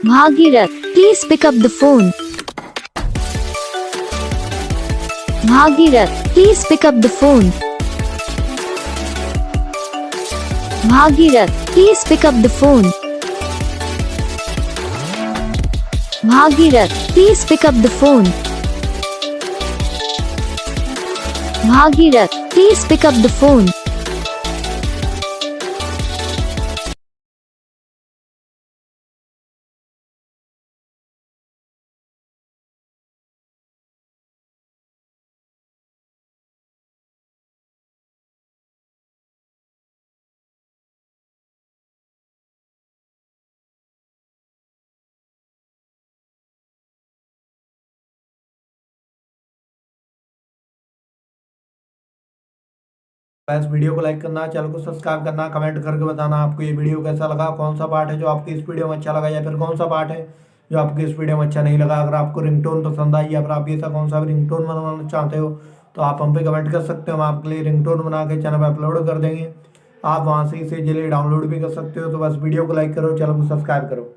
Bhagirath, please pick up the phone. Bhagirath, please pick up the phone. Bhagirath, please pick up the phone. Bhagirath, please pick up the phone. Bhagirath, please pick up the phone. इस video को like करना, channel को subscribe करना, comment करके बताना आपको ये video कैसा लगा, कौन सा पार्ट है जो आपको इस वीडियो में अच्छा लगा या फिर कौन सा पार्ट है जो आपको इस वीडियो में अच्छा नहीं लगा। अगर आपको रिंगटोन पसंद आई या फिर आप ऐसा कौन सा भी रिंगटोन बनवाना चाहते हो तो आप हम पे कमेंट कर सकते हो, हम आपके लिए रिंगटोन बना के चैनल पर अपलोड कर देंगे। आप वहाँ से इसे जल्दी डाउनलोड भी कर सकते हो। तो बस वीडियो को लाइक करो, चैनल को सब्सक्राइब करो।